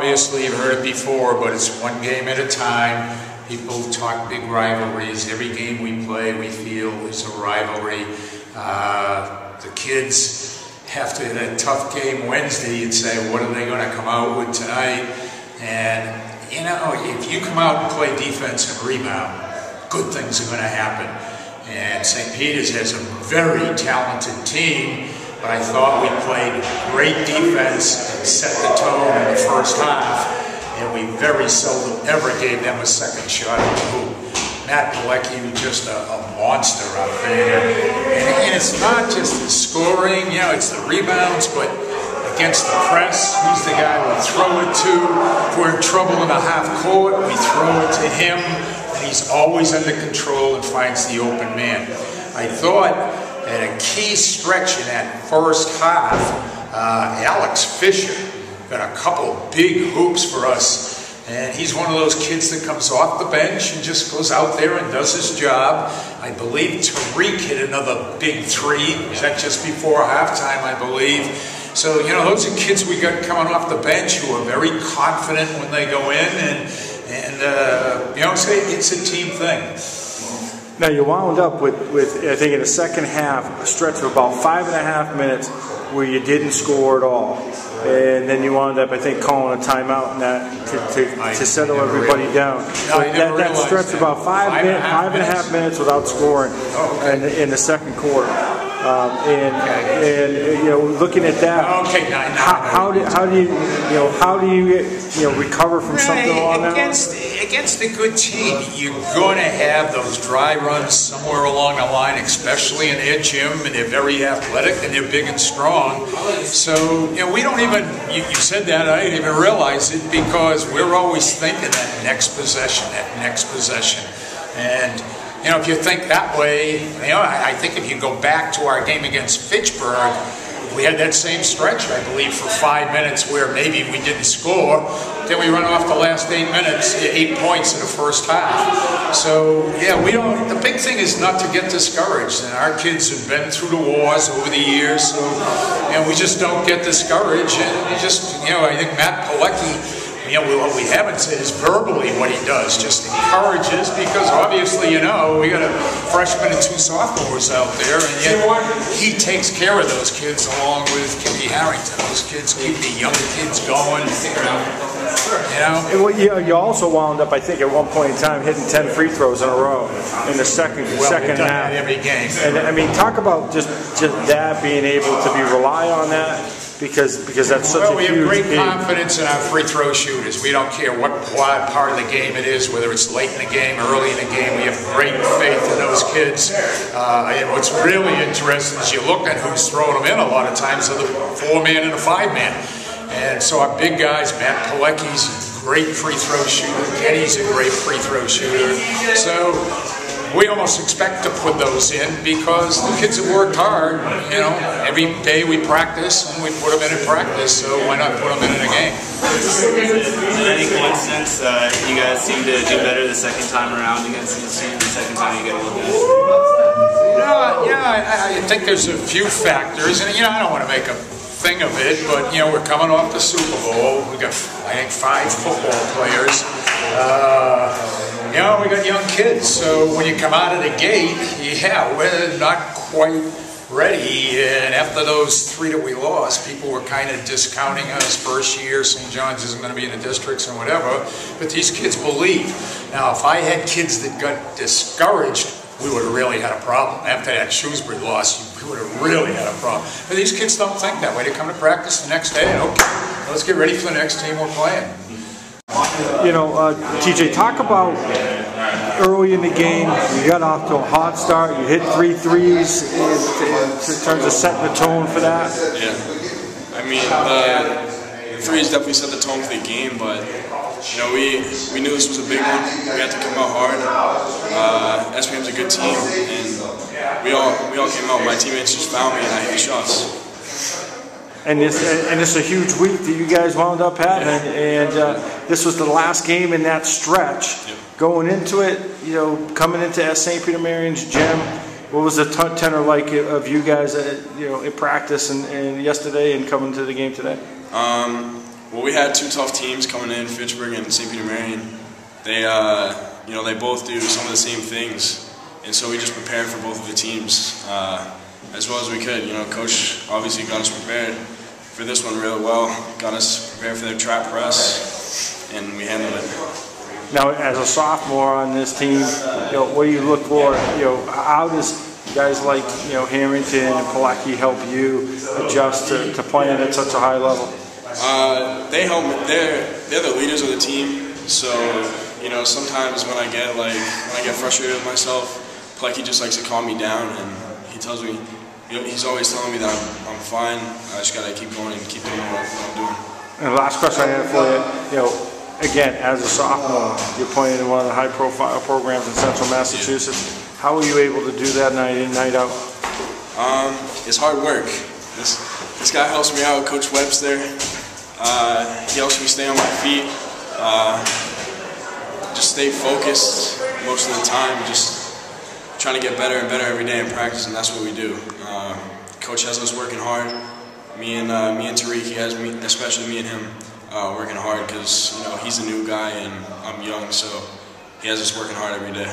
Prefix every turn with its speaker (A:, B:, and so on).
A: Obviously you've heard it before, but it's one game at a time. People talk big rivalries. Every game we play, we feel is a rivalry. The kids have to, in a tough game Wednesday, and say, what are they going to come out with tonight? And, you know, if you come out and play defense and rebound, good things are going to happen. And St. Peter's has a very talented team, but I thought we played great defense and set the tone in the first half, and we very seldom ever gave them a second shot at the hoop. Matt Pilecki was just a monster out there. And it's not just the scoring, you know, it's the rebounds, but against the press, he's the guy we throw it to. If we're in trouble in the half court, we throw it to him, and he's always under control and finds the open man. I thought at a key stretch in that first half, Alex Fisher got a couple big hoops for us. And he's one of those kids that comes off the bench and just goes out there and does his job. I believe Tariq hit another big three. Was that just before halftime, I believe. So, you know, those are kids we got coming off the bench who are very confident when they go in. And you know, it's a team thing.
B: Now you wound up with I think in the second half, a stretch of about 5.5 minutes where you didn't score at all. And then you wound up, I think, calling a timeout and that to settle everybody down. So that stretch about 5.5 minutes without scoring in the second quarter. And you know, looking at that, how do you recover from something along that?
A: Against a good team, you're going to have those dry runs somewhere along the line, especially in their gym, and they're very athletic and they're big and strong. So, you know, we don't even, you said that, I didn't even realize it, because we're always thinking that next possession. And, you know, if you think that way, you know, I think if you go back to our game against Fitchburg, we had that same stretch, I believe, for 5 minutes where maybe we didn't score. Then we run off the last 8 minutes, 8 points in the first half. So, yeah, the big thing is not to get discouraged. And our kids have been through the wars over the years, so, you know, we just don't get discouraged. And we just, you know, I think Matt Pilecki, you know, what we haven't said is verbally what he does, just encourages, because obviously, you know, we got a freshman and 2 sophomores out there, and yet he takes care of those kids along with Kimmy Harrington. Those kids keep the young kids going, you know.
B: And you also wound up, I think, at one point in time hitting 10 free throws in a row in the second half.
A: Every game.
B: And I mean, talk about just that, being able to rely on that. Because that's such a huge
A: we have great
B: game.
A: confidence in our free throw shooters. We don't care what part of the game it is, whether it's late in the game, early in the game. We have great faith in those kids. And what's really interesting is you look at who's throwing them in a lot of times are the 4-man and the 5-man. And so our big guys, Matt Pilecki's a great free throw shooter. Kenny's a great free throw shooter. So we almost expect to put those in because the kids have worked hard. You know, every day we practice and we put them in practice, so why not put them in a game?
C: Is there any coincidence you guys seem to do better the second time around against this team? The second time you get a little bit?
A: Yeah, I think there's a few factors, and you know, I don't want to make a thing of it, but you know, we're coming off the Super Bowl. We got, I think, 5 football players. You know, we got young kids, so when you come out of the gate, yeah, we're not quite ready. And after those 3 that we lost, people were kind of discounting us. First year, St.John's isn't going to be in the districts and whatever, but these kids believe. Now, if I had kids that got discouraged, we would have really had a problem. After that Shrewsbury loss, we would have really had a problem. But these kids don't think that way. They come to practice the next day and, okay, let's get ready for the next team we're playing.
B: You know, TJ, talk about early in the game, you got off to a hot start, you hit 3 threes in terms of setting the tone for that.
D: Yeah. I mean, threes definitely set the tone for the game, but you know, we knew this was a big one. We had to come out hard. SPM's a good team, and we all came out. My teammates just found me, and I hit the shots.
B: And it's a huge week that you guys wound up having, and this was the last game in that stretch.
D: Yep.
B: Going into it, you know, coming into St. Peter-Marian's gym, what was the tenor like of you guys, you know, in practice and yesterday, and coming to the game today?
D: Well, we had two tough teams coming in, Fitchburg and St. Peter-Marian. They, you know, they both do some of the same things, and so we just prepared for both of the teams as well as we could. You know, Coach obviously got us prepared for this one really well, got us prepared for their trap press, and we handled it.
B: Now, as a sophomore on this team, you know, what do you look for? You know, how does guys like, you know, Harrington and Pilecki help you adjust to playing at such a high level?
D: They help me. They're the leaders of the team. So, you know, sometimes when I get frustrated with myself, Pilecki just likes to calm me down, and he tells me, you know, he's always telling me that I'm fine. I just gotta keep going and keep doing what I'm doing.
B: And the last question I have for you, you know, again, as a sophomore, you're playing in one of the high-profile programs in Central Massachusetts. Yeah. How are you able to do that night in, night out?
D: It's hard work. This guy helps me out, Coach Webster. He helps me stay on my feet. Just stay focused most of the time. Just trying to get better and better every day in practice, and that's what we do. Coach has us working hard. Me and Tariq, he has me, especially me and him, working hard because, you know, he's a new guy and I'm young, so he has us working hard every day.